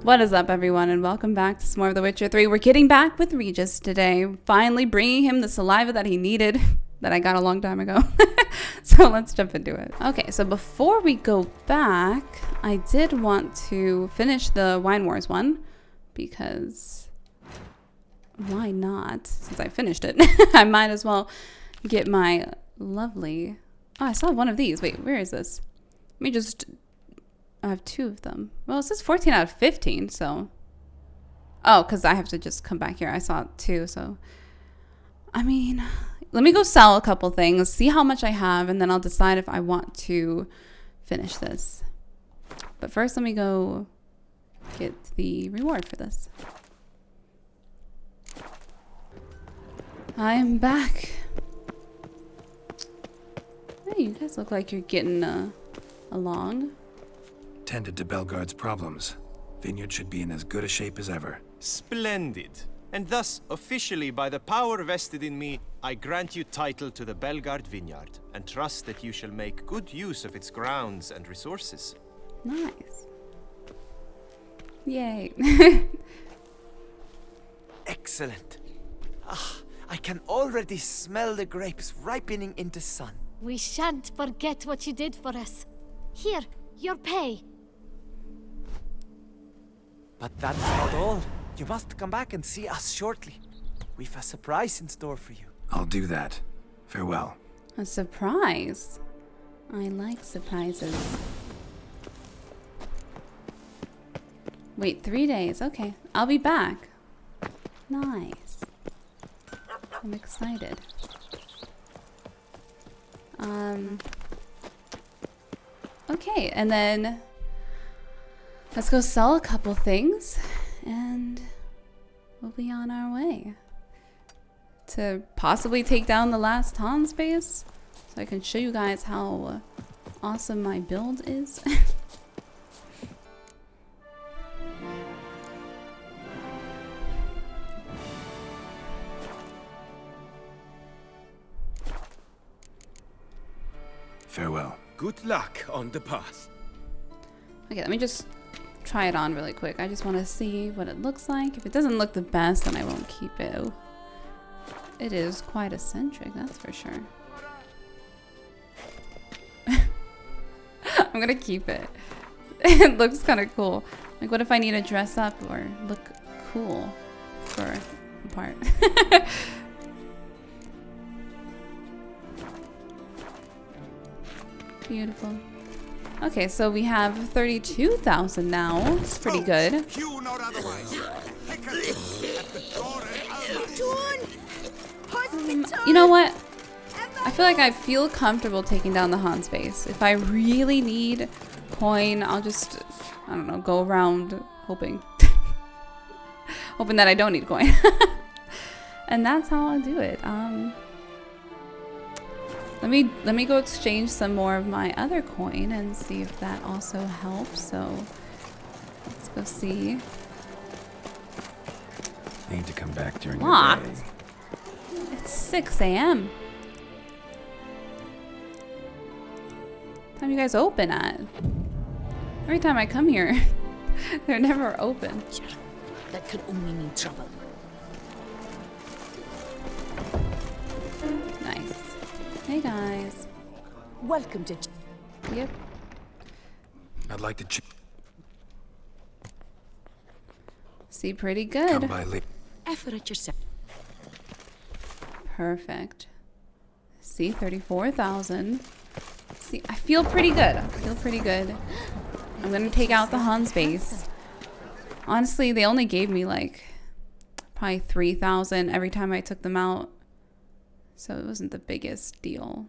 What is up, everyone, and welcome back to some more of The Witcher 3. We're getting back with Regis today, finally bringing him the saliva that he needed, that I got a long time ago. So let's jump into it. Okay, so before we go back, I did want to finish the Wine Wars one, because why not? Since I finished it, I might as well get my lovely... Oh, I still have one of these. Wait, where is this? Let me just... I have 2 of them. Well, it says 14 out of 15, so... Oh, because I have to just come back here. I saw 2, so... I mean, let me go sell a couple things, see how much I have, and then I'll decide if I want to finish this. But first, let me go get the reward for this. I'm back. Hey, you guys look like you're getting along. Tended to Belgard's problems. Vineyard should be in as good a shape as ever. Splendid. And thus, officially by the power vested in me, I grant you title to the Belgard vineyard, and trust that you shall make good use of its grounds and resources. Nice. Yay. Excellent. I can already smell the grapes ripening into sun. We shan't forget what you did for us. Here, your pay. But that's not all. You must come back and see us shortly. We've a surprise in store for you. I'll do that. Farewell. A surprise. I like surprises. Wait, 3 days. Okay, I'll be back. Nice. I'm excited. Okay, and then let's go sell a couple things and we'll be on our way to possibly take down the last Hanse base, so I can show you guys how awesome my build is. Farewell. Good luck on the path. Okay, let me just try it on really quick. I just want to see what it looks like. If it doesn't look the best, then I won't keep it. Oh, it is quite eccentric, that's for sure. I'm gonna keep it. It looks kind of cool. Like, what if I need to dress up or look cool for a part? Beautiful. Okay, so we have 32,000 now. It's pretty good. You know what? I feel like I feel comfortable taking down the Hanse base. If I really need coin, I'll just, I don't know, go around hoping. Hoping that I don't need coin. And that's how I'll do it. Let me go exchange some more of my other coin and see if that also helps. So let's go see. Need to come back during Locked. the day. It's 6 a.m. What time you guys open at? Every time I come here, they're never open. That could only mean trouble. Nice. Hey guys. Welcome to... Yep. I'd like to See, pretty come good. by late. Effort at yourself. Perfect. See, 34,000. See, I feel pretty good. I feel pretty good. I'm gonna take out the Hanse base. Honestly, they only gave me like probably 3,000 every time I took them out. So it wasn't the biggest deal.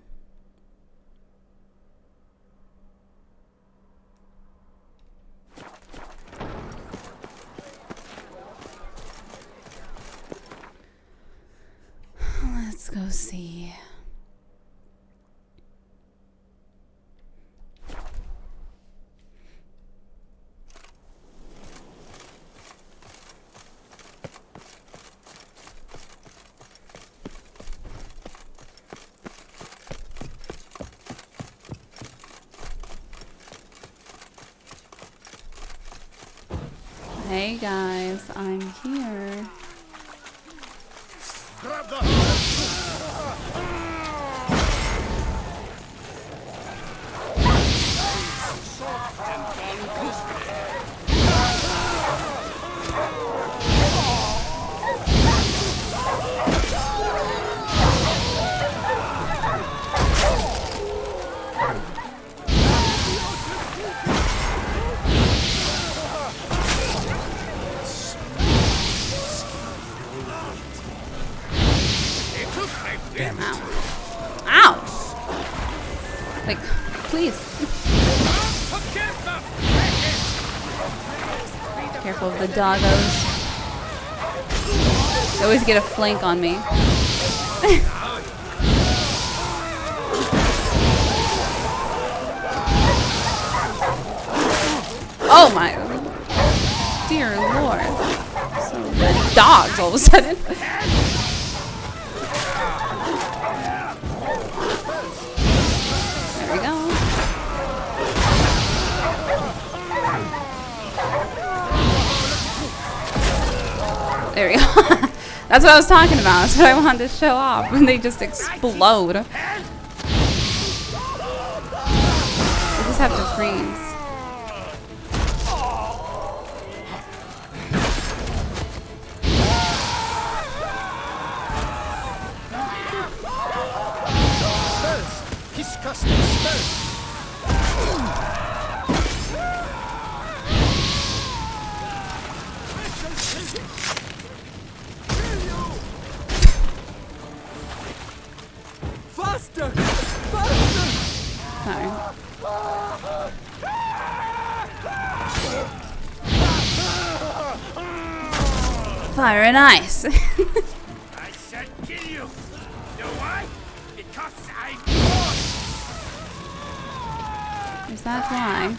Let's go see. Hey guys, I'm here. Ow! Like, please. Careful of the doggos. They always get a flank on me. Oh my dear lord. So many dogs all of a sudden. There we go. There we go. That's what I was talking about. That's what I wanted to show off. When they just explode. They just have to freeze. Faster! Sorry. Fire and ice. I said kill you. You know why? Because I Is that why?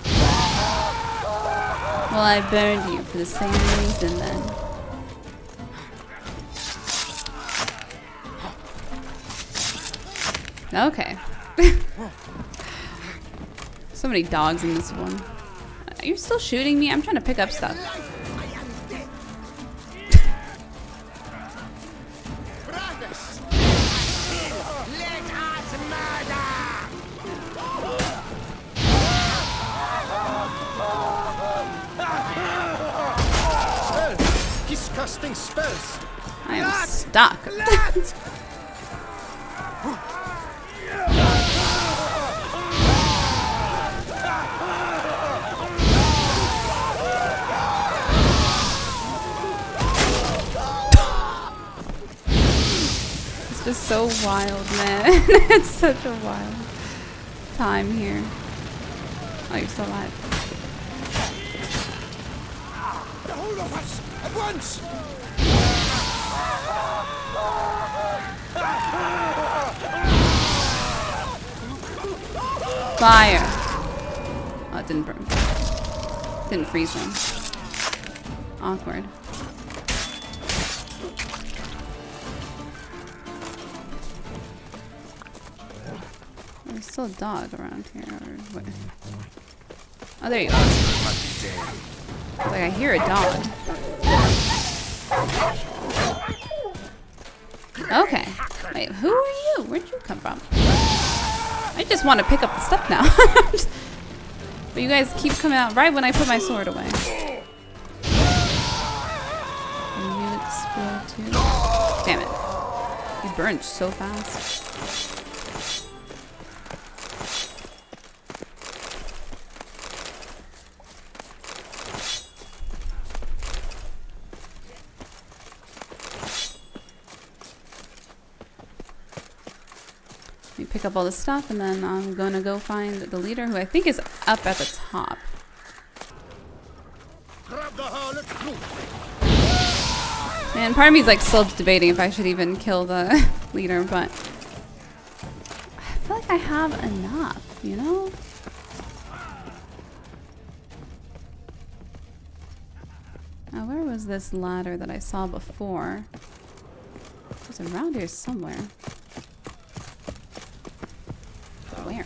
Well, I burned you for the same reason then. Okay. So many dogs in this one. You're still shooting me? I'm trying to pick up stuff. Casting spells. I am stuck. It's just so wild, man. It's such a wild time here. Oh, you're still alive. The whole of us at once. Fire. Oh, it didn't burn. Didn't freeze him. Awkward. There's still a dog around here. Or what? Oh, there you go. Like I hear a dog. Okay. Wait, who are you? Where'd you come from? I just want to pick up the stuff now. But you guys keep coming out right when I put my sword away. And you explode too. Damn it. You burned so fast. Pick up all the stuff, and then I'm gonna go find the leader, who I think is up at the top. Man, part of me is like still debating if I should even kill the leader, but I feel like I have enough, you know? Now, where was this ladder that I saw before? It was around here somewhere. Where?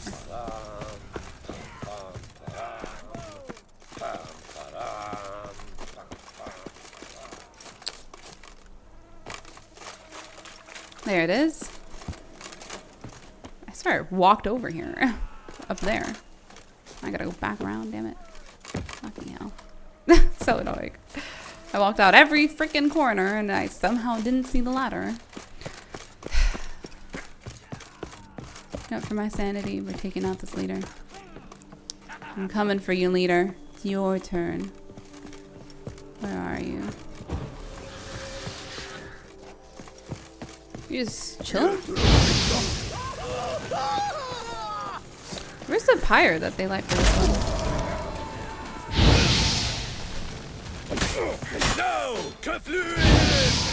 There it is. I swear I walked over here. Up there. I gotta go back around, damn it. Fucking hell. So annoying. I walked out every freaking corner and I somehow didn't see the ladder. Up for my sanity, we're taking out this leader. I'm coming for you, leader. It's your turn. Where are you? You just chilling? Where's the pyre that they like for this one? No! Confluence!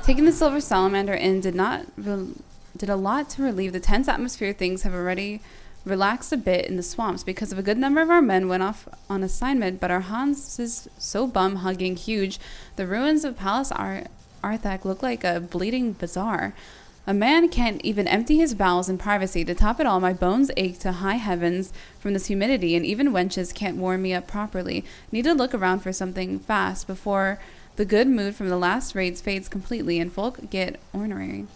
Taking the silver salamander in did a lot to relieve the tense atmosphere. Things have already relaxed a bit in the swamps because of a good number of our men went off on assignment, but our Hanse is so bum-hugging huge. The ruins of Palace Arthak look like a bleeding bazaar. A man can't even empty his bowels in privacy. To top it all, my bones ache to high heavens from this humidity, and even wenches can't warm me up properly. Need to look around for something fast before the good mood from the last raids fades completely and folk get ornery.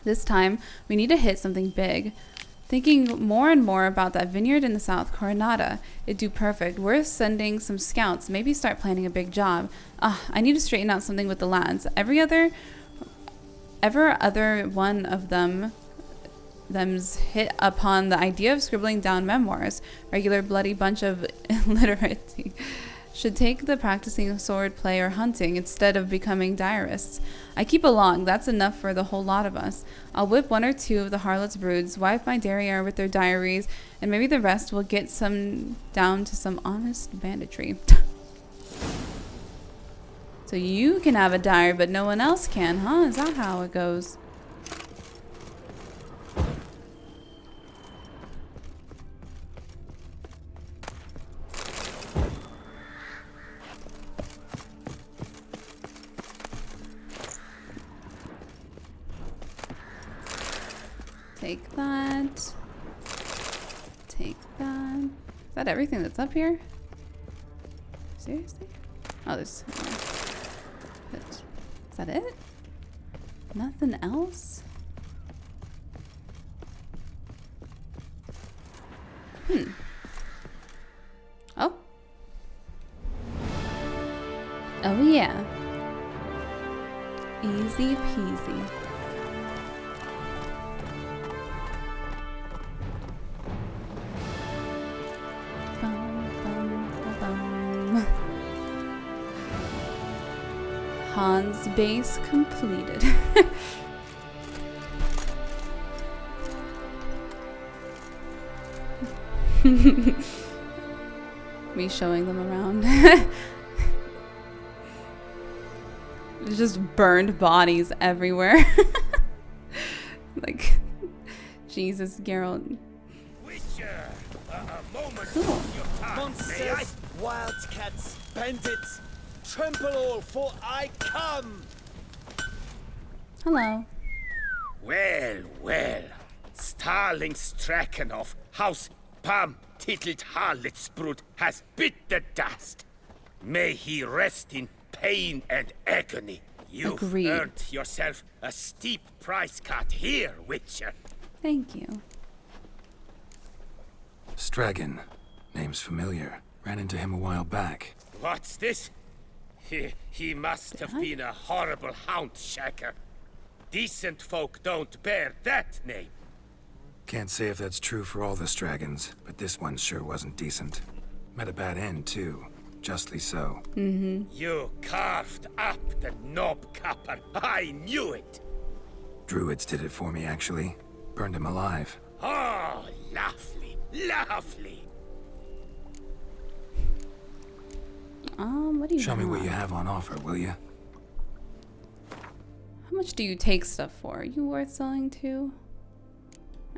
This time, we need to hit something big. Thinking more and more about that vineyard in the south, Coronada. It'd do perfect. Worth sending some scouts. Maybe start planning a big job. I need to straighten out something with the lads. Every other one of them's hit upon the idea of scribbling down memoirs. Regular bloody bunch of illiteracy. Should take the practicing sword play or hunting instead of becoming diarists. I keep a log. That's enough for the whole lot of us. I'll whip one or two of the harlots' broods, wipe my derriere with their diaries, and maybe the rest will get some down to some honest banditry. So you can have a diary, but no one else can, huh? Is that how it goes? Take that. Take that. Is that everything that's up here? Seriously? Oh, there's more. But is that it? Nothing else? Oh. Oh yeah. Easy peasy. Hanse base completed. Me showing them around. There's just burned bodies everywhere. Like, Jesus, Geralt. Witcher, a moment Cool. of your time. Monsters, wildcats, bandits, trample all, for I come! Hello. Well, well. Starling Strakenhoff, House Pam Tittled Harlotsbrud has bit the dust. May he rest in pain and agony. You've Agreed. earned yourself a steep price cut here, Witcher. Thank you. Stragan. Name's familiar. Ran into him a while back. What's this? He must have been a horrible hound shaker. Decent folk don't bear that name. Can't say if that's true for all the Stragons, but this one sure wasn't decent. Met a bad end, too. Justly so. You carved up the knobcapper. I knew it. Druids did it for me, actually. Burned him alive. Oh, lovely, lovely. What do you Show me what have? you have on offer, will you? How much do you take stuff for? Are you worth selling to?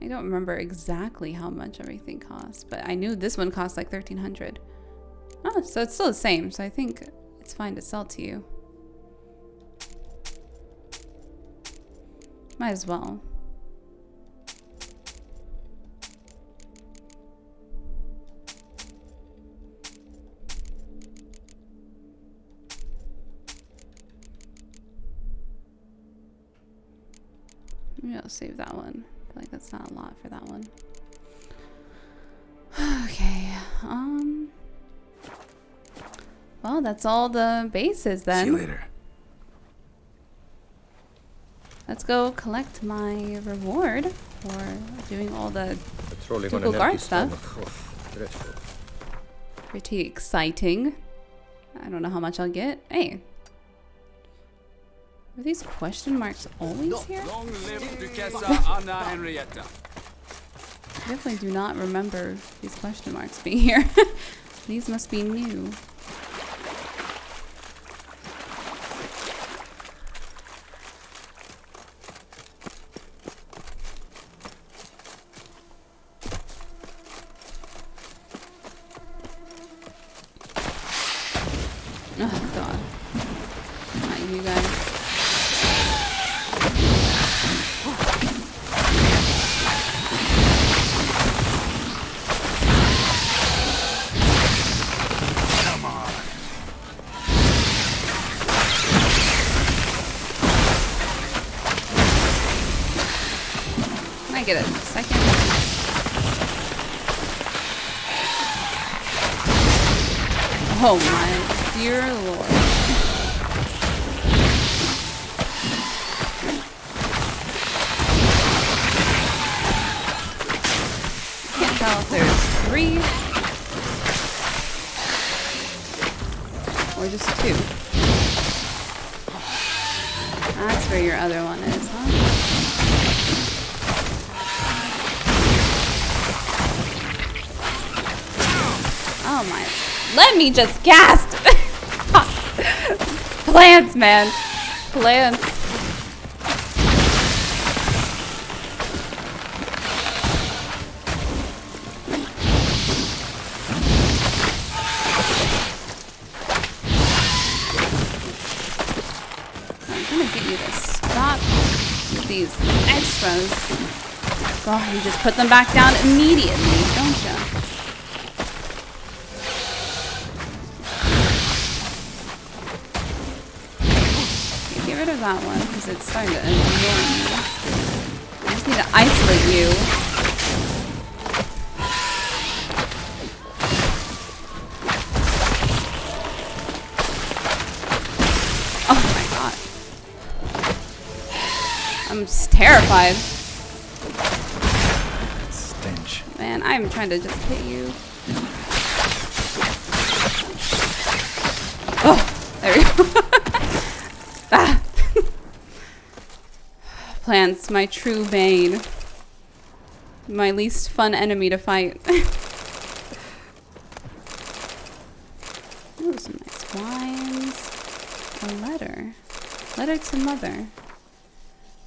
I don't remember exactly how much everything costs, but I knew this one cost like 1,300. Oh, so it's still the same, so I think it's fine to sell to you. Might as well. Maybe I'll save that one. I feel like that's not a lot for that one. Okay. Well, that's all the bases then. See you later. Let's go collect my reward for doing all the Google guard stuff. Pretty exciting. I don't know how much I'll get. Hey. Are these question marks always here? Long live Duchessa Anna Henrietta. I definitely do not remember these question marks being here. These must be new. Oh god. Not you guys. Come on. Can I get a second? Oh my dear lord. Can't tell if there's 3 or just 2. That's where your other one is, huh? Oh my. Let me just cast! Plants, man. Plants. I'm gonna get you to stop with these extras. Oh, you just put them back down immediately, don't you? Get rid of that one because it's starting to annoy me. I just need to isolate you. Oh my god. I'm just terrified. Stench. Man, I'm trying to just hit you. Oh, there we go. Ah. Plants, my true bane. My least fun enemy to fight. Ooh, some nice wines. A letter. Letter to mother.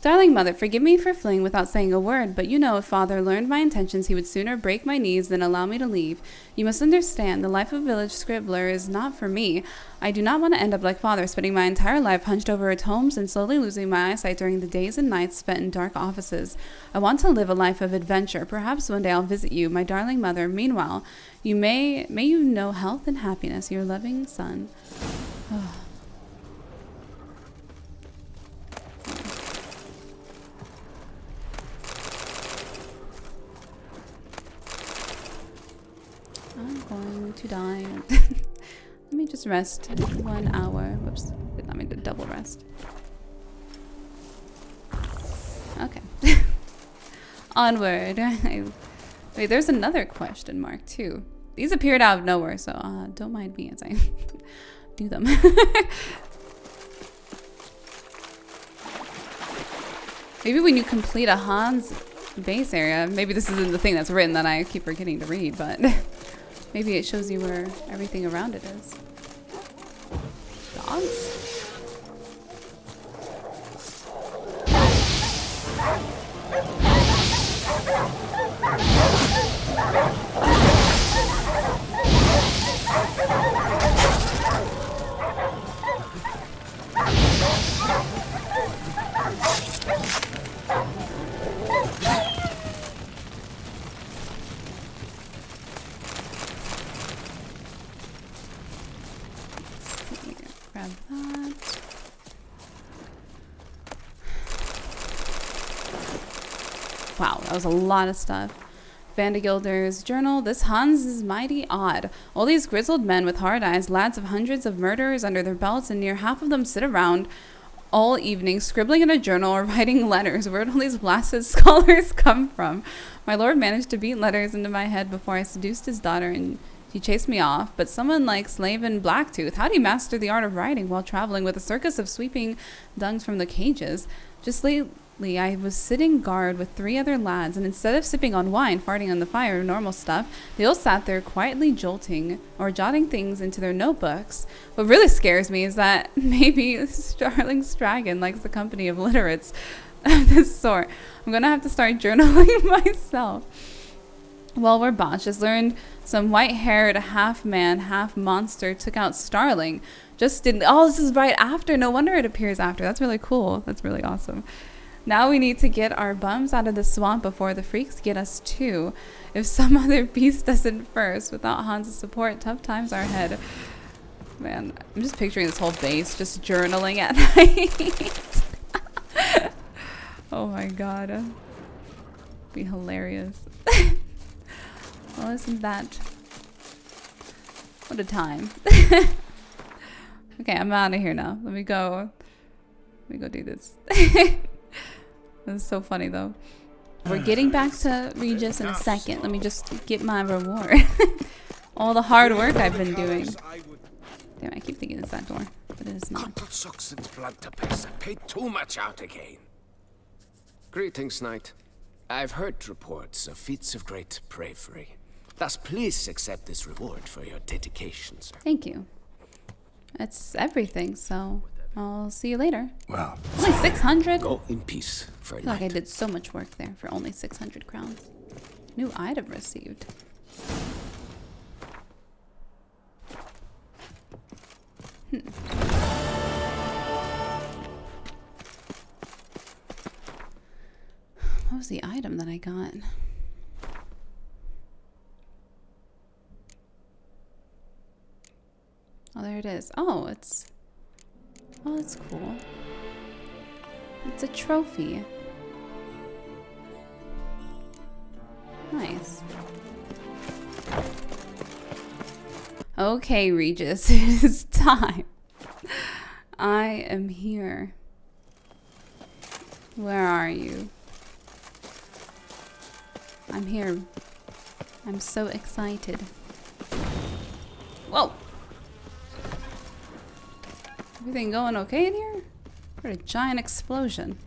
Darling mother, forgive me for fleeing without saying a word, but you know if father learned my intentions, he would sooner break my knees than allow me to leave. You must understand, the life of village scribbler is not for me. I do not want to end up like father, spending my entire life hunched over at homes and slowly losing my eyesight during the days and nights spent in dark offices. I want to live a life of adventure. Perhaps one day I'll visit you, my darling mother. Meanwhile, may you know health and happiness, your loving son. Oh. I'm going to die. Let me just rest 1 hour. Whoops. Did not mean to double rest. Okay. Onward. Wait, there's another question mark too. These appeared out of nowhere, so don't mind me as I do them. Maybe when you complete a Hanse base area, maybe this isn't the thing that's written that I keep forgetting to read, but maybe it shows you where everything around it is. Dogs? Grab that. Wow, that was a lot of stuff. Vandegilder's journal. This Hanse is mighty odd. All these grizzled men with hard eyes, lads of hundreds of murderers under their belts, and near half of them sit around all evening scribbling in a journal or writing letters. Where did all these blasted scholars come from? My lord managed to beat letters into my head before I seduced his daughter and he chased me off. But someone like Slaven Blacktooth, how do you master the art of writing while traveling with a circus of sweeping dungs from the cages? Just lately, I was sitting guard with 3 other lads, and instead of sipping on wine, farting on the fire, normal stuff, they all sat there quietly jolting or jotting things into their notebooks. What really scares me is that maybe Starling's dragon likes the company of literates of this sort. I'm gonna have to start journaling myself. Well, we're boss. Just learned some white-haired half-man, half-monster took out Starling. Just didn't. Oh, this is right after. No wonder it appears after. That's really cool. That's really awesome. Now we need to get our bums out of the swamp before the freaks get us too. If some other beast doesn't first, without Hanse's support, tough times are ahead. Man, I'm just picturing this whole base just journaling at night. Oh my god. Be hilarious. Well, isn't that... What a time. Okay, I'm out of here now. Let me go do this. This is so funny, though. We're getting back to Regis in a second. Let me just get my reward. All the hard work I've been doing. Damn, I keep thinking it's that door, but it is not. Paid too much out again. Greetings, knight. I've heard reports of feats of great bravery. Thus, please accept this reward for your dedication, sir. Thank you. That's everything, so I'll see you later. Well, Only 600? Go in peace for I a feel like I night. did so much work there for only 600 crowns. New item received. What was the item that I got? Oh, there it is. Oh, it's cool. It's a trophy. Nice. Okay, Regis, it is time. I am here. Where are you? I'm here. I'm so excited. Whoa! Everything going okay in here? What a giant explosion.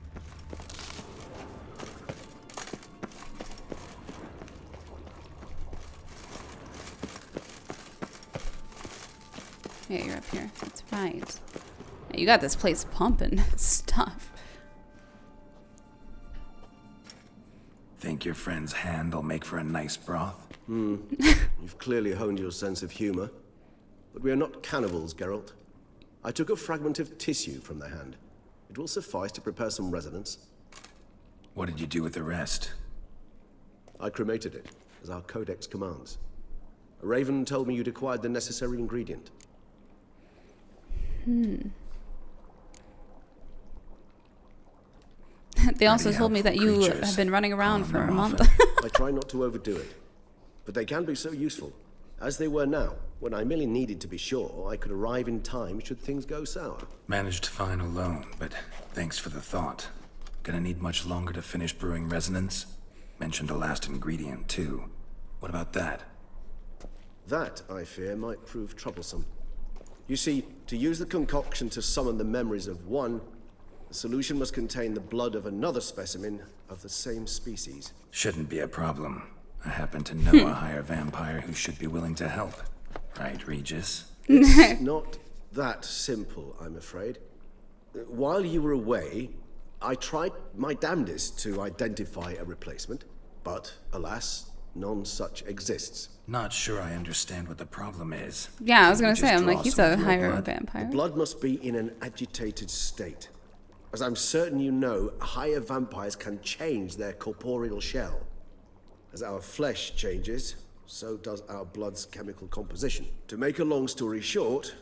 Yeah, you're up here. That's right. Yeah, you got this place pumping stuff. think your friend's hand'll make for a nice broth? You've clearly honed your sense of humor. But we are not cannibals, Geralt. I took a fragment of tissue from the hand. It will suffice to prepare some resonance. What did you do with the rest? I cremated it, as our codex commands. A raven told me you'd acquired the necessary ingredient. They also told me that you creatures. have been running around for a them month. I try not to overdo it. But they can be so useful, as they were now, when I merely needed to be sure I could arrive in time should things go sour. Managed fine alone, but thanks for the thought. Gonna need much longer to finish brewing resonance? Mentioned a last ingredient, too. What about that? That, I fear, might prove troublesome. You see, to use the concoction to summon the memories of one, the solution must contain the blood of another specimen of the same species. Shouldn't be a problem. I happen to know a higher vampire who should be willing to help. Right, Regis? It's not that simple, I'm afraid. While you were away, I tried my damnedest to identify a replacement, but alas, none such exists. Not sure I understand what the problem is. Yeah, I was gonna Just say, I'm draw like, he's some a of your higher blood. vampire. Blood must be in an agitated state. As I'm certain you know, higher vampires can change their corporeal shell. As our flesh changes, so does our blood's chemical composition. To make a long story short,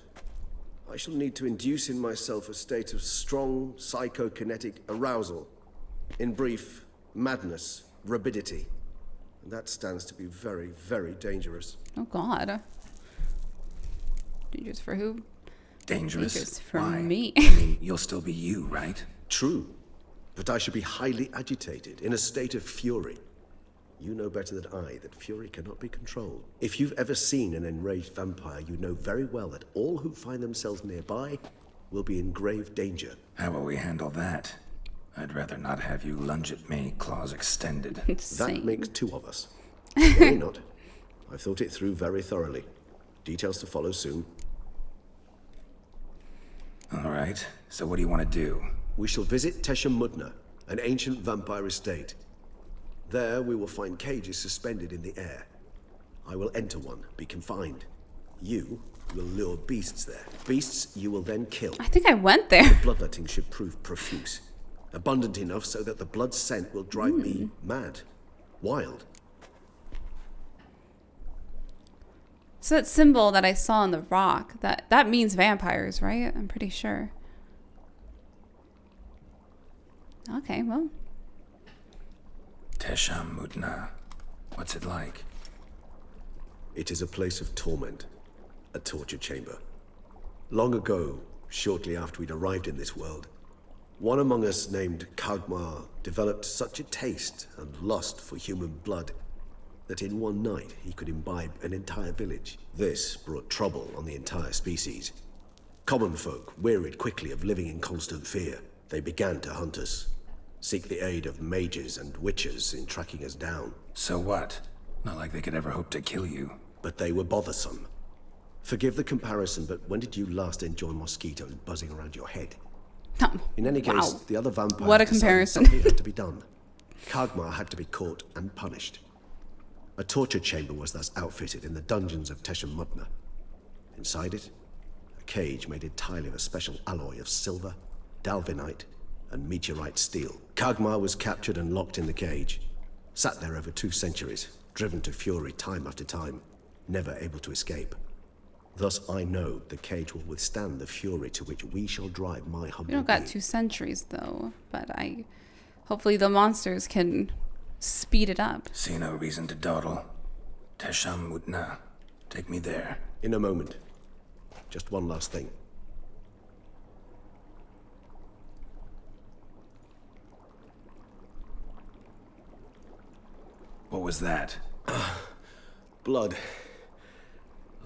I shall need to induce in myself a state of strong psychokinetic arousal. In brief, madness, rabidity. And that stands to be very, very dangerous. Oh God. Dangerous for who? Dangerous? Dangerous for Why? me. I mean, you'll still be you, right? True. But I should be highly agitated, in a state of fury. You know better than I that fury cannot be controlled. If you've ever seen an enraged vampire, you know very well that all who find themselves nearby will be in grave danger. How will we handle that? I'd rather not have you lunge at me, claws extended. That makes two of us. Worry not. I've thought it through very thoroughly. Details to follow soon. All right, so what do you want to do? We shall visit Tesham Mutna, an ancient vampire estate. There we will find cages suspended in the air. I will enter one, be confined. You will lure beasts there. Beasts you will then kill. I think I went there. Bloodletting should prove profuse. Abundant enough so that the blood scent will drive me mad. Wild. So that symbol that I saw on the rock, that means vampires, right? I'm pretty sure. Okay, well. Tesham Mutna. What's it like? It is a place of torment. A torture chamber. Long ago, shortly after we'd arrived in this world, one among us named Kagmar developed such a taste and lust for human blood that in one night he could imbibe an entire village. This brought trouble on the entire species. Common folk wearied quickly of living in constant fear. They began to hunt us, seek the aid of mages and witches in tracking us down. So what? Not like they could ever hope to kill you. But they were bothersome. Forgive the comparison, but when did you last enjoy mosquitoes buzzing around your head? In any case, the other vampires what a decided comparison. something had to be done. Kagmar had to be caught and punished. A torture chamber was thus outfitted in the dungeons of Tesham Mutna. Inside it, a cage made entirely of a special alloy of silver, dalvinite, and meteorite steel. Kagmar was captured and locked in the cage. Sat there over 2 centuries, driven to fury time after time, never able to escape. Thus I know the cage will withstand the fury to which we shall drive my humble We don't got being. 2 centuries though, but hopefully the monsters can speed it up. See no reason to dawdle. Tesham Mutna. Take me there. In a moment. Just one last thing. What was that? Blood.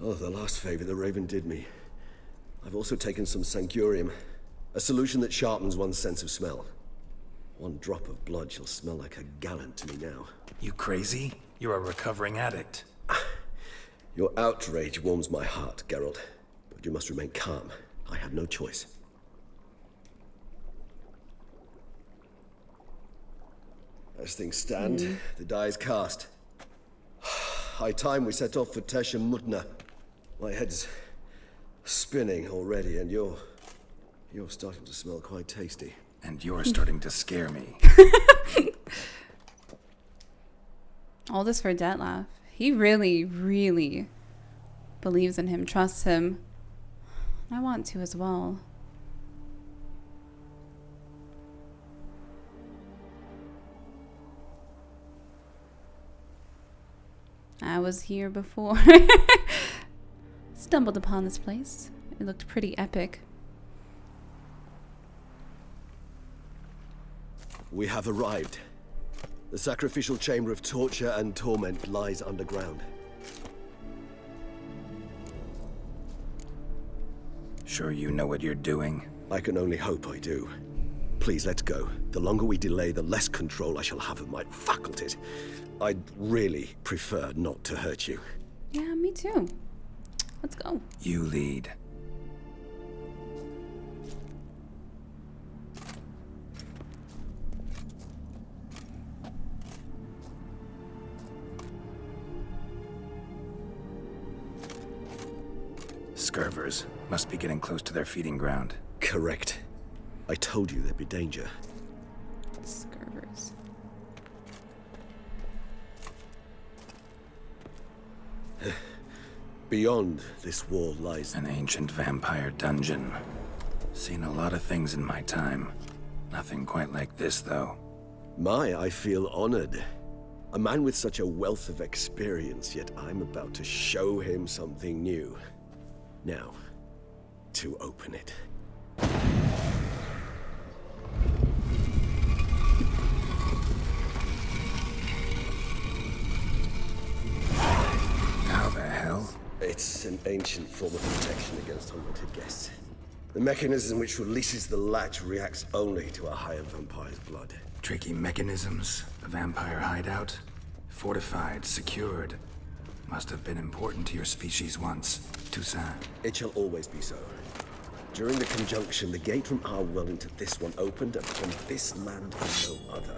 Oh, the last favor the Raven did me. I've also taken some sancurium, a solution that sharpens one's sense of smell. 1 drop of blood shall smell like a gallon to me now. You crazy? You're a recovering addict. Your outrage warms my heart, Geralt. But you must remain calm. I had no choice. As things stand, the die is cast. High time we set off for Tesham Mutna. My head's spinning already, and you're starting to smell quite tasty. And you're starting to scare me. All this for Detlef. He really, really believes in him, trusts him. I want to as well. I was here before. Stumbled upon this place. It looked pretty epic. We have arrived. The sacrificial chamber of torture and torment lies underground. Sure you know what you're doing? I can only hope I do. Please, let's go. The longer we delay, the less control I shall have of my faculties. I'd really prefer not to hurt you. Yeah, me too. Let's go. You lead. Scurvers must be getting close to their feeding ground. Correct. I told you there'd be danger. Scurvers. Beyond this wall lies An ancient vampire dungeon. Seen a lot of things in my time. Nothing quite like this, though. I feel honored. A man with such a wealth of experience, yet I'm about to show him something new. Now, to open it. How the hell? It's an ancient form of protection against unwanted guests. The mechanism which releases the latch reacts only to a higher vampire's blood. Tricky mechanisms, a vampire hideout. Fortified, secured. Must have been important to your species once, Toussaint. It shall always be so. During the conjunction, the gate from our world into this one opened upon this land and no other.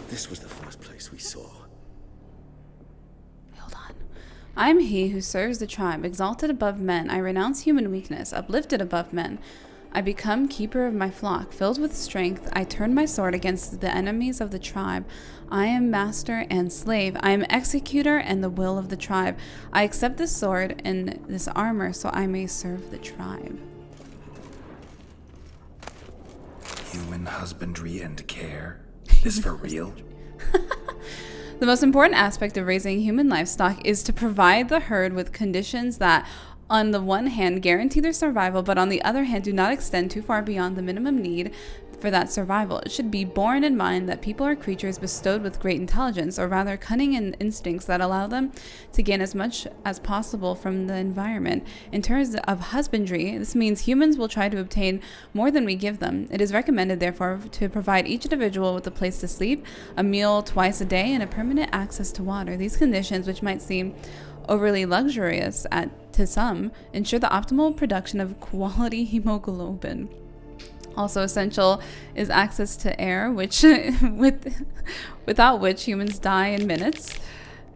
This was the first place we saw. Hold on. I am he who serves the tribe, exalted above men. I renounce human weakness, uplifted above men. I become keeper of my flock, filled with strength. I turn my sword against the enemies of the tribe. I am master and slave. I am executor and the will of the tribe. I accept this sword and this armor so I may serve the tribe. Human husbandry and care? This for real? The most important aspect of raising human livestock is to provide the herd with conditions that, on the one hand, guarantee their survival, but on the other hand, do not extend too far beyond the minimum need for that survival. It should be borne in mind that people are creatures bestowed with great intelligence, or rather cunning and instincts that allow them to gain as much as possible from the environment. In terms of husbandry, this means humans will try to obtain more than we give them. It is recommended, therefore, to provide each individual with a place to sleep, a meal twice a day, and a permanent access to water. These conditions, which might seem overly luxurious to some, ensure the optimal production of quality hemoglobin. Also essential is access to air, which without which humans die in minutes.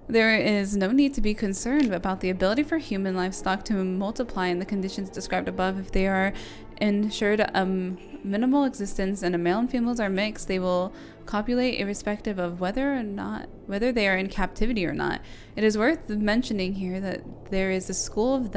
There is no need to be concerned about the ability for human livestock to multiply in the conditions described above. If they are ensured a minimal existence and a male and females are mixed, they will copulate irrespective of whether they are in captivity or not. It is worth mentioning here that there is a school of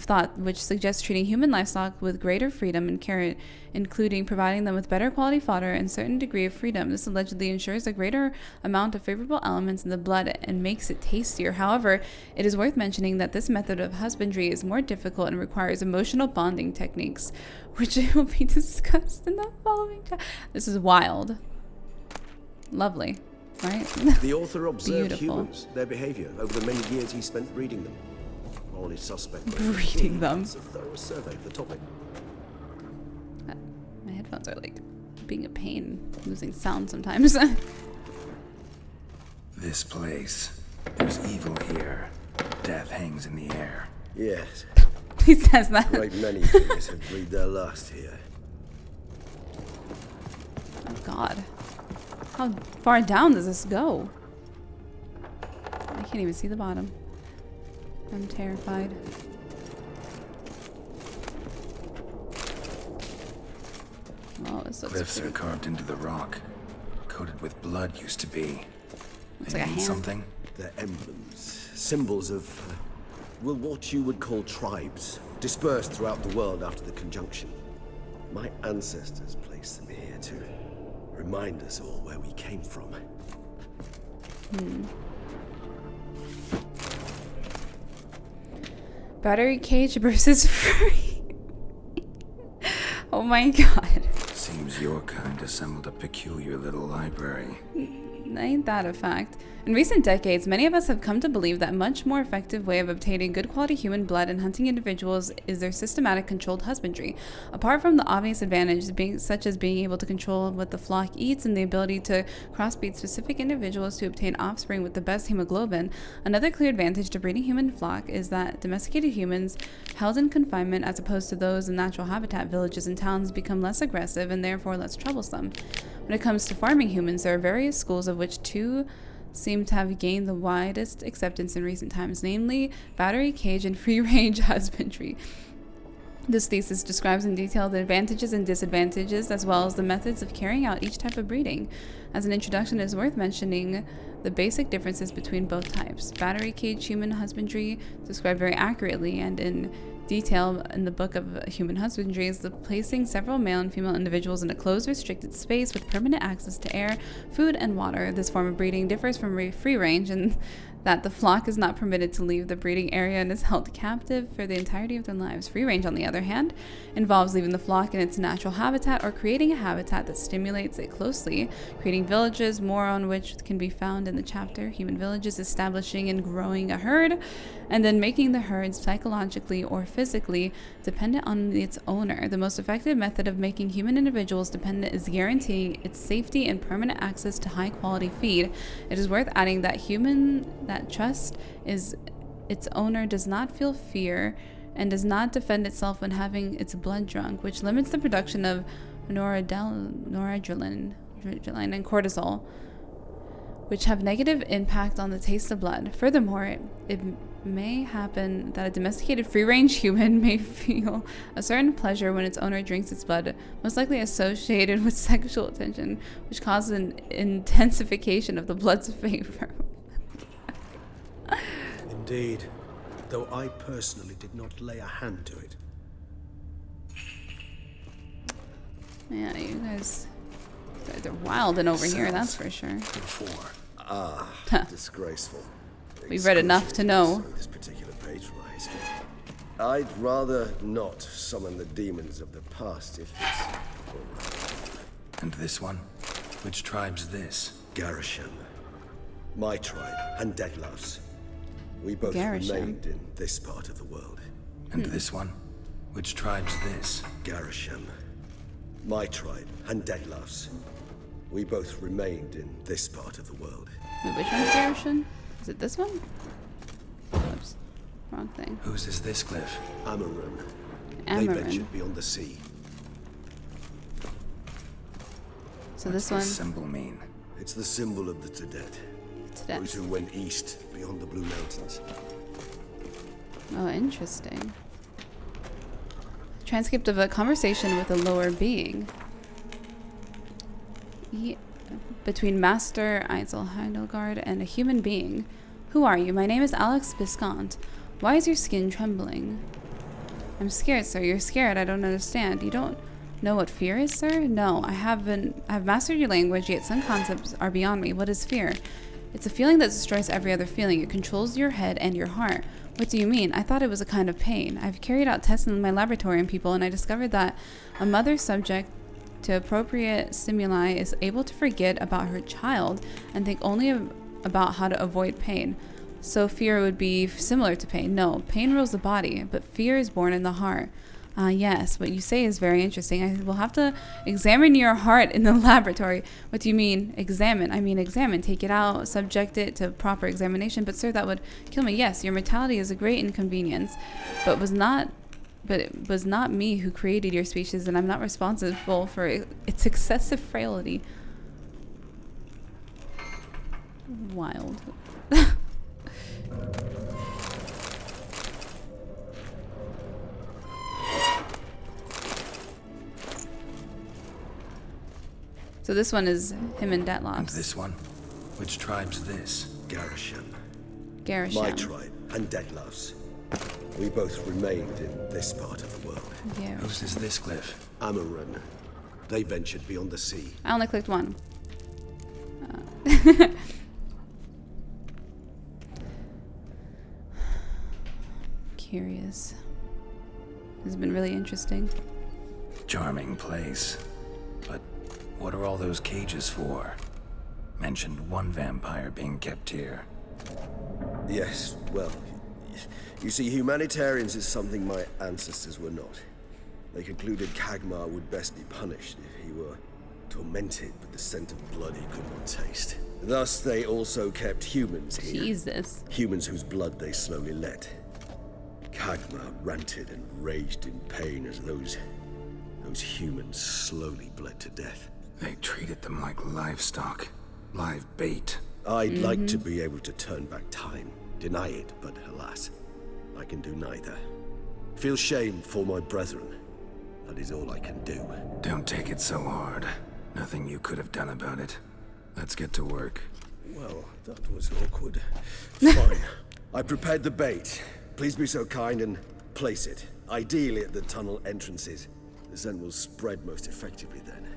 thought which suggests treating human livestock with greater freedom and care, including providing them with better quality fodder and certain degree of freedom. This allegedly ensures a greater amount of favorable elements in the blood and makes it tastier. However, it is worth mentioning that this method of husbandry is more difficult and requires emotional bonding techniques, which will be discussed in the following chapter. This is wild. Lovely, right? The author observed Beautiful. humans, their behavior, over the many years he spent breeding them. Morally suspect. Breeding them. It's a thorough survey of the topic. My headphones are like being a pain, losing sound sometimes. This place. There's evil here. Death hangs in the air. Yes. He says that. Great many things have breathed their last here. Oh God. How far down does this go? I can't even see the bottom. I'm terrified. Oh, this looks Cliffs pretty. are carved into the rock. Coated with blood used to be. Looks They like a mean hand. something? They're emblems, symbols of, well, what you would call tribes, dispersed throughout the world after the conjunction. My ancestors placed them here to remind us all where we came from. Battery cage versus free. Oh my God. Seems your kind assembled a peculiar little library. Ain't that a fact? In recent decades, many of us have come to believe that a much more effective way of obtaining good quality human blood and hunting individuals is their systematic controlled husbandry. Apart from the obvious advantages such as being able to control what the flock eats and the ability to crossbreed specific individuals to obtain offspring with the best hemoglobin, another clear advantage to breeding human flock is that domesticated humans held in confinement as opposed to those in natural habitat villages and towns become less aggressive and therefore less troublesome. When it comes to farming humans, there are various schools of which two seem to have gained the widest acceptance in recent times, namely battery cage and free-range husbandry. This thesis describes in detail the advantages and disadvantages, as well as the methods of carrying out each type of breeding. As an introduction, it is worth mentioning the basic differences between both types. Battery cage human husbandry, described very accurately and in detail in the Book of Human Husbandry is the placing several male and female individuals in a closed, restricted space with permanent access to air, food, and water. This form of breeding differs from free range in that the flock is not permitted to leave the breeding area and is held captive for the entirety of their lives. Free range, on the other hand, involves leaving the flock in its natural habitat or creating a habitat that stimulates it closely, creating villages, more on which can be found in the chapter Human Villages, establishing and growing a herd, and then making the herd psychologically or physically dependent on its owner. The most effective method of making human individuals dependent is guaranteeing its safety and permanent access to high quality feed. It is worth adding that that trust is its owner does not feel fear and does not defend itself when having its blood drunk, which limits the production of noradrenaline and cortisol, which have negative impact on the taste of blood. Furthermore, it may happen that a domesticated free-range human may feel a certain pleasure when its owner drinks its blood, most likely associated with sexual attention, which causes an intensification of the blood's favor. Indeed, though I personally did not lay a hand to it. Yeah, you guys are wilding over here, that's for sure. Disgraceful. We've read enough to know. This particular page rise. I'd rather not summon the demons of the past if it's... And this one? Which tribe's this? Garisham. My tribe, and Deadloves. We both Garisham. remained in this part of the world. And this one? Which tribe's this? Garisham. My tribe, and Deadloves. We both remained in this part of the world. Wait, which one's Garisham? Is it this one? Oops. Wrong thing. Whose is this cliff? Amaran. They Amaran. ventured beyond the sea. So What's this one. this symbol mean? It's the symbol of the Tedet. Tedet. Those who went east beyond the Blue Mountains. Oh, interesting. Transcript of a conversation with a lower being. Between Master Eisel Heidelgard and a human being. Who are you? My name is Alex Biscant. Why is your skin trembling? I'm scared, sir. You're scared. I don't understand. You don't know what fear is, sir? No, I've mastered your language, yet some concepts are beyond me. What is fear? It's a feeling that destroys every other feeling. It controls your head and your heart. What do you mean? I thought it was a kind of pain. I've carried out tests in my laboratory on people, and I discovered that a mother subject to appropriate stimuli is able to forget about her child and think only about how to avoid pain. So fear would be similar to pain. No, pain rules the body, but fear is born in the heart. Yes, what you say is very interesting. I will have to examine your heart in the laboratory. What do you mean, examine? I mean, examine. Take it out, subject it to proper examination. But sir, that would kill me. Yes, your mortality is a great inconvenience, but it was not me who created your species, and I'm not responsible for its excessive frailty. Wild. So this one is him and Deadloves. And this one? Which tribe's this? Garisham. Garisham. My tribe, and Deadloves. We both remained in this part of the world. Garisham. Whose is this cliff? Amaran. They ventured beyond the sea. I only clicked one. Curious. This has been really interesting. Charming place. But what are all those cages for? Mentioned one vampire being kept here. Yes, well, you see, humanitarians is something my ancestors were not. They concluded Kagmar would best be punished if he were tormented with the scent of blood he could not taste. Thus, they also kept humans here. Jesus. Humans whose blood they slowly let. Kagmar ranted and raged in pain as those humans slowly bled to death. They treated them like livestock. Live bait. I'd like to be able to turn back time, deny it, but alas, I can do neither. Feel shame for my brethren. That is all I can do. Don't take it so hard. Nothing you could have done about it. Let's get to work. Well, that was awkward. Fine. I prepared the bait. Please be so kind and place it. Ideally at the tunnel entrances. The scent will spread most effectively then.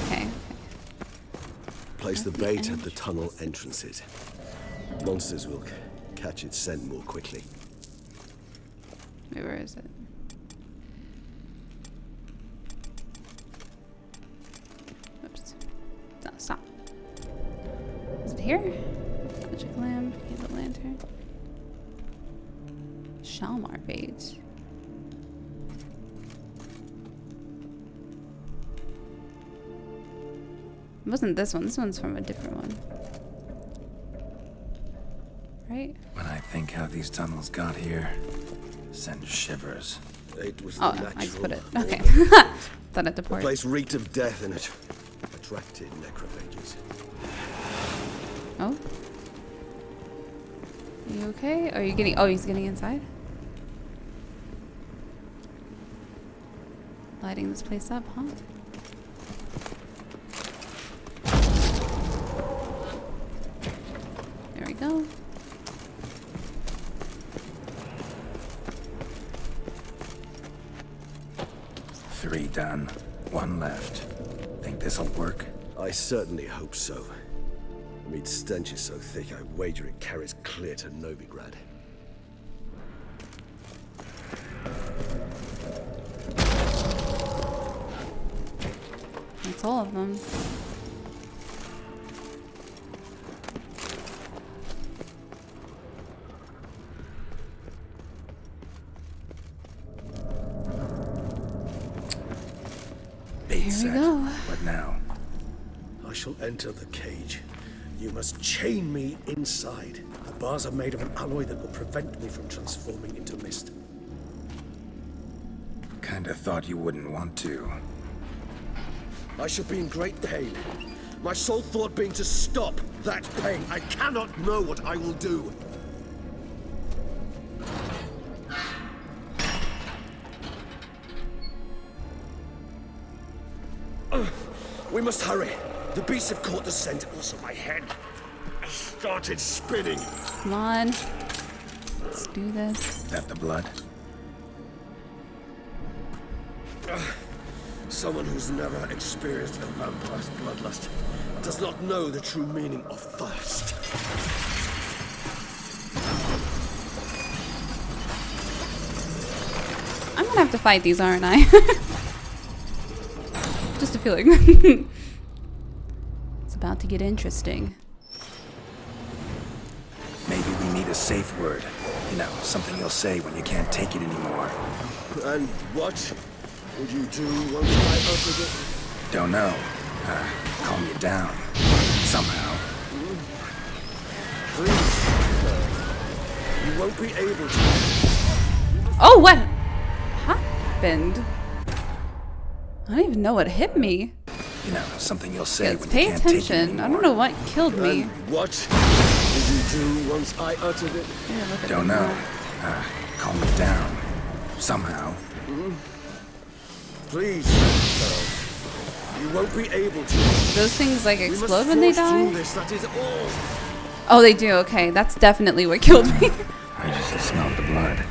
Okay. Place the bait at the tunnel entrances. Monsters will catch its scent more quickly. Wait, where is it? Oops. No, stop. Is it here? Magic lamp, candle lantern. Shalmar bait. It wasn't this one. This one's from a different one. Right? When I think how these tunnels got here, send shivers. It was Oh, the natural I just put it. order. Okay. Thought it The deported. place reeked of death and it attracted necrophages. Oh. Are you okay? Are you getting... Oh, he's getting inside? Lighting this place up, huh? There we go. Three done. One left. Think this'll work? I certainly hope so. The meat stench is so thick, I wager it carries clear to Novigrad. That's all of them. Bait Here we set. go. What now? I shall enter the cage. You must chain me inside. The bars are made of an alloy that will prevent me from transforming into mist. Kinda thought you wouldn't want to. I shall be in great pain. My sole thought being to stop that pain. I cannot know what I will do. We must hurry. The beasts have caught the scent. Also, my head started spinning. Come on. Let's do this. That the blood? Someone who's never experienced a vampire's bloodlust does not know the true meaning of thirst. I'm gonna have to fight these, aren't I? Just a feeling. It's about to get interesting. Maybe we need a safe word. You know, something you'll say when you can't take it anymore. And what would you do once I uttered it? Don't know. Calm you down. Somehow. Please, you won't be able to. Oh, what happened? I don't even know what hit me. You know, something you'll say Yes, when pay you can't take it attention. I anymore. don't know what killed me. And what would you do once I uttered it? Yeah, look at Don't them. know. Calm you down. Somehow. Please, you won't be able to. Those things like We must explode when they force through die? this, that is all. Oh, they do. Okay, that's definitely what killed me. I just smelled the blood.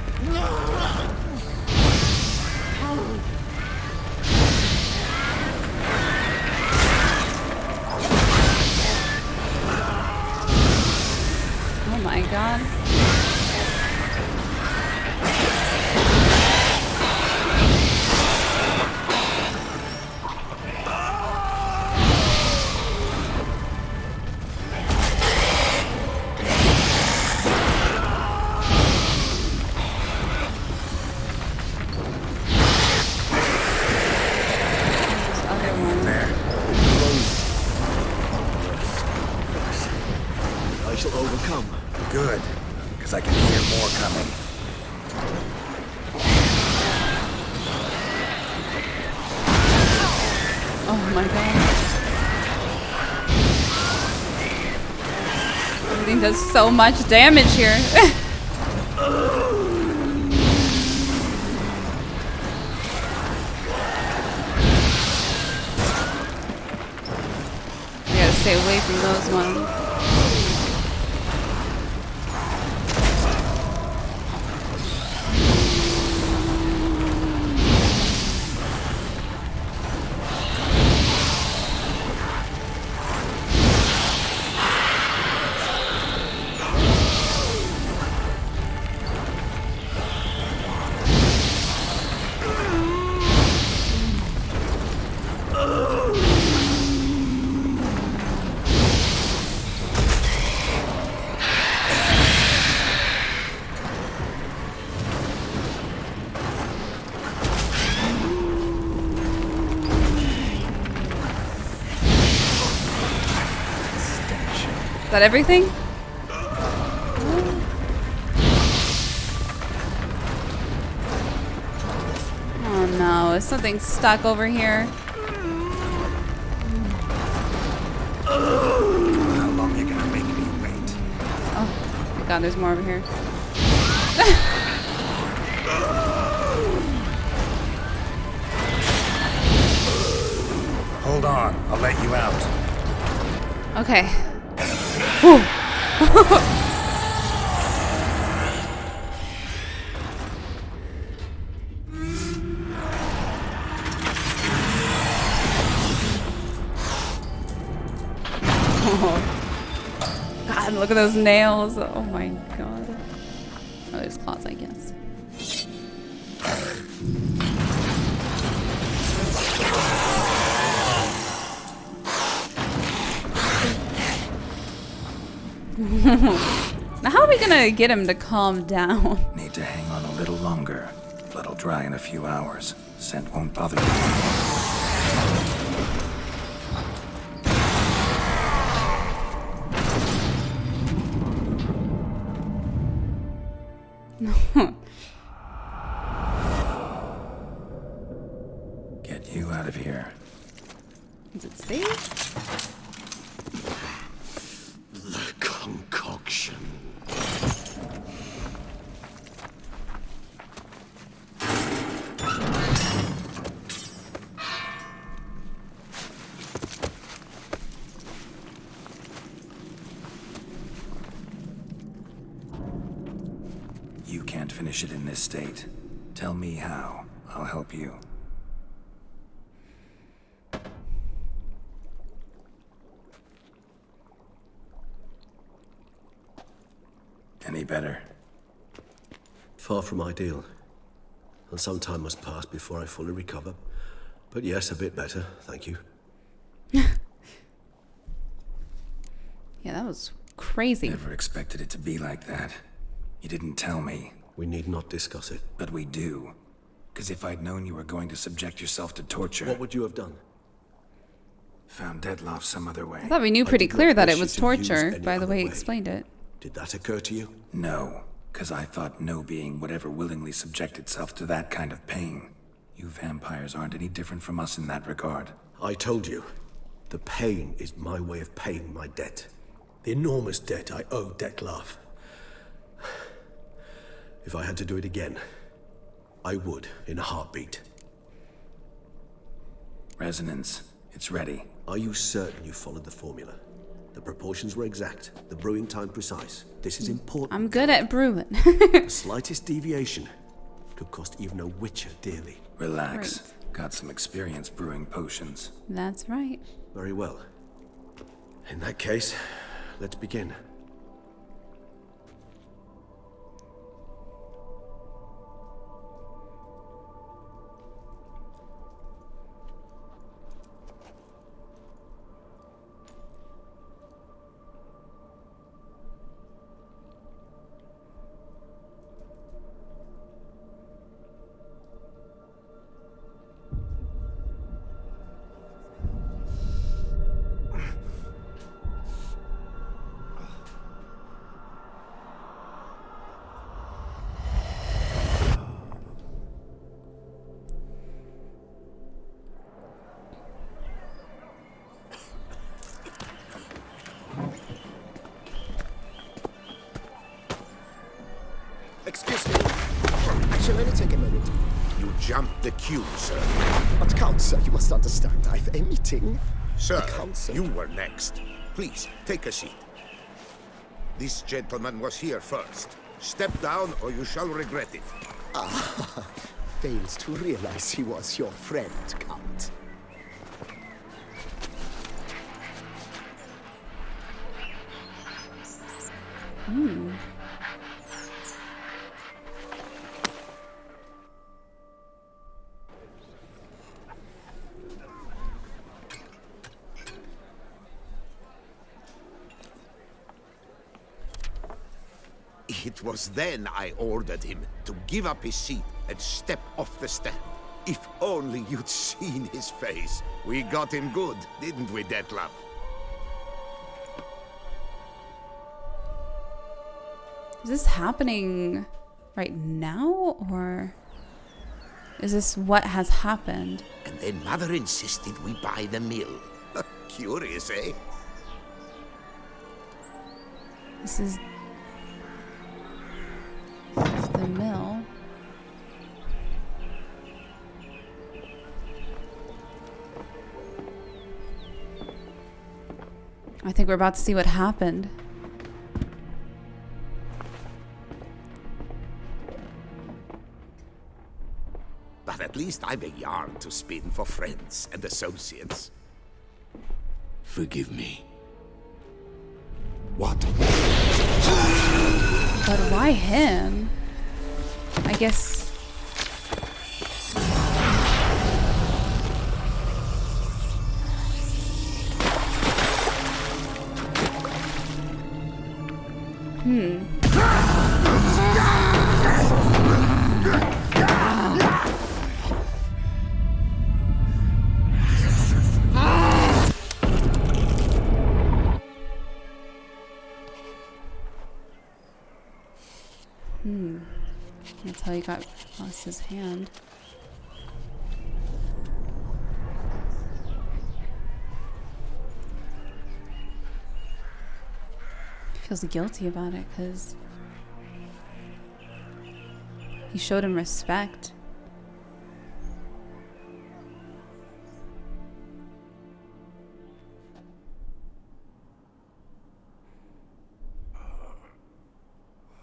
Oh my god. This other one. There. I shall overcome. Good. Because I can hear more coming. Oh my god. Everything does so much damage here. I gotta stay away from those ones. that everything? Oh no, is something stuck over here? How long are you gonna make me wait? Oh my god, there's more over here. Hold on, I'll let you out. Okay. God, look at those nails. Oh my god. Oh, there's claws, I guess. Now, how are we gonna get him to calm down? Need to hang on a little longer. Blood'll dry in a few hours. Scent won't bother you. Get you out of here. Is it safe? The concoction. You can't finish it in this state. Tell me how. I'll help you. Any better? Far from ideal. And some time must pass before I fully recover. But yes, a bit better, thank you. Yeah, that was crazy. Never expected it to be like that. You didn't tell me. We need not discuss it. But we do. Because if I'd known you were going to subject yourself to torture... What would you have done? Found Dettlaff some other way. I thought we knew pretty did not clear that wish it you was to use torture any by the other way he way. explained it. Did that occur to you? No. Because I thought no being would ever willingly subject itself to that kind of pain. You vampires aren't any different from us in that regard. I told you. The pain is my way of paying my debt. The enormous debt I owe Dettlaff. If I had to do it again, I would, in a heartbeat. Resonance. It's ready. Are you certain you followed the formula? The proportions were exact, the brewing time precise. This is important. I'm good at brewing. The slightest deviation could cost even a witcher dearly. Relax. Right. Got some experience brewing potions. That's right. Very well. In that case, let's begin. Excuse me. Actually, let me take a minute. You jumped the queue, sir. But Council, you must understand, I've a meeting. Sir, The council. you were next. Please, take a seat. This gentleman was here first. Step down or you shall regret it. Fails to realize he was your friend, Count. It was then I ordered him to give up his seat and step off the stand. If only you'd seen his face. We got him good, didn't we, Dettlaff? Is this happening right now, or is this what has happened? And then Mother insisted we buy the mill. Curious, eh? This is the mill. I think we're about to see what happened. But at least I've a yarn to spin for friends and associates. Forgive me. What? But why him? I guess... That's how he lost his hand. He feels guilty about it because he showed him respect.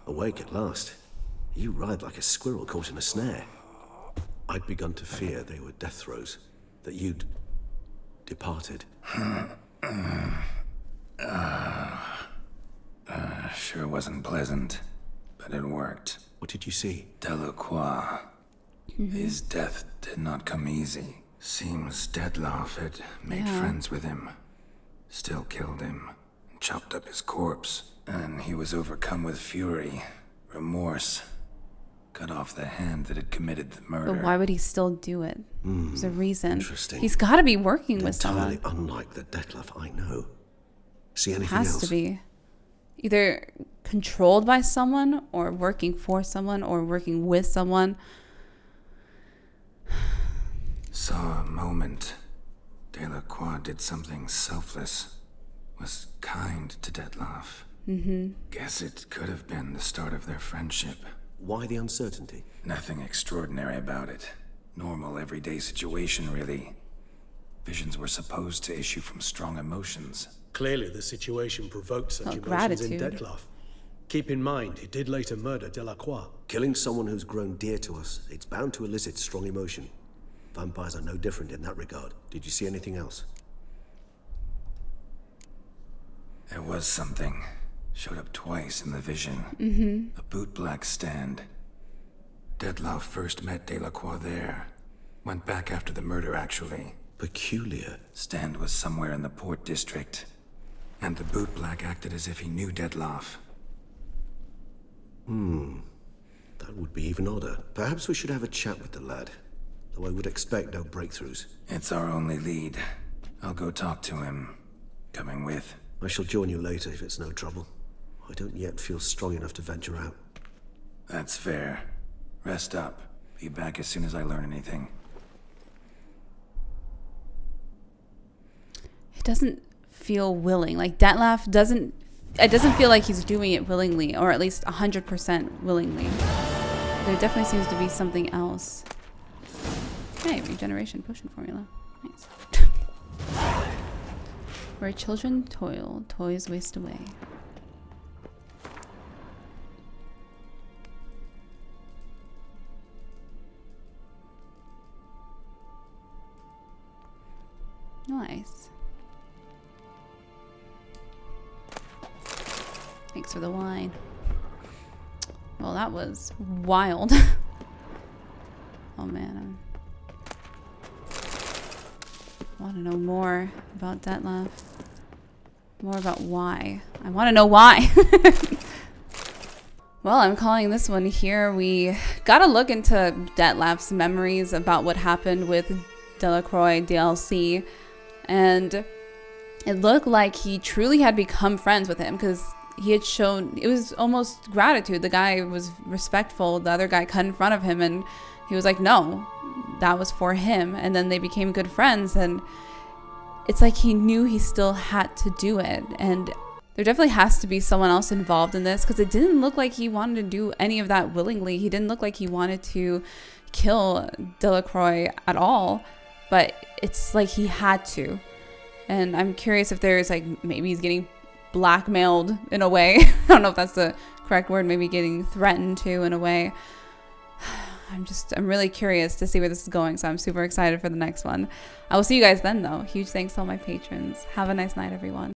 Awake at last. You ride like a squirrel caught in a snare. I'd begun to fear they were death throes, that you'd departed. Sure wasn't pleasant, but it worked. What did you see? Delacroix. His death did not come easy. Seems Dettlaff had made friends with him. Still killed him. Chopped up his corpse. And he was overcome with fury, remorse. Cut off the hand that had committed the murder. But why would he still do it? There's a reason. Interesting. He's got to be working with someone. Entirely unlike the Dettlaff I know. See anything Has else? to be. Either controlled by someone, or working for someone, or working with someone. Saw a moment. Delacroix did something selfless. Was kind to Dettlaff. Guess it could have been the start of their friendship. Why the uncertainty? Nothing extraordinary about it. Normal, everyday situation, really. Visions were supposed to issue from strong emotions. Clearly, the situation provoked such emotions gratitude. in Dettlaff. Keep in mind, he did later murder Delacroix. Killing someone who's grown dear to us, it's bound to elicit strong emotion. Vampires are no different in that regard. Did you see anything else? There was something. Showed up twice in the vision. A bootblack stand. Dettlaff first met Delacroix there. Went back after the murder, actually. Peculiar. Stand was somewhere in the Port District. And the bootblack acted as if he knew Dettlaff. That would be even odder. Perhaps we should have a chat with the lad. Though I would expect no breakthroughs. It's our only lead. I'll go talk to him. Coming with. I shall join you later if it's no trouble. I don't yet feel strong enough to venture out. That's fair. Rest up. Be back as soon as I learn anything. It doesn't feel willing. Like, Dettlaff doesn't... It doesn't feel like he's doing it willingly, or at least 100% willingly. There definitely seems to be something else. Hey, regeneration potion formula. Nice. Where children toil, toys waste away. Nice. Thanks for the wine. Well, that was wild. Oh man, I want to know more about Dettlaff. More about why. I want to know why. Well, I'm calling this one here. We gotta look into Dettlaff's memories about what happened with Delacroix DLC. And it looked like he truly had become friends with him, because he had shown, it was almost gratitude. The guy was respectful. The other guy cut in front of him and he was like, no, that was for him. And then they became good friends, and it's like he knew he still had to do it. And there definitely has to be someone else involved in this, because it didn't look like he wanted to do any of that willingly. He didn't look like he wanted to kill Delacroix at all, but it's like he had to. And I'm curious if there's like, maybe he's getting blackmailed in a way. I don't know if that's the correct word. Maybe getting threatened to in a way. I'm really curious to see where this is going, so I'm super excited for the next one. I will see you guys then, though. Huge thanks to all my patrons. Have a nice night, everyone.